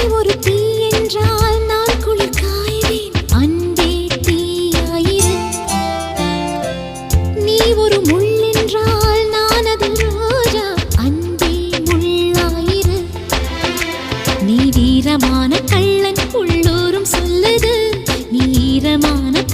ஒரு தீ என்றால் நான் குளிர் காய்வேன். அன்பே தீயாயிரு. நீ ஒரு முள் என்றால் நான் அதில் ரோஜா. அன்பே முள்ளாயிரு. நீ வீரமான கள்ளன் உள்ளூரும் சொல்லுது. நீ ஈரமான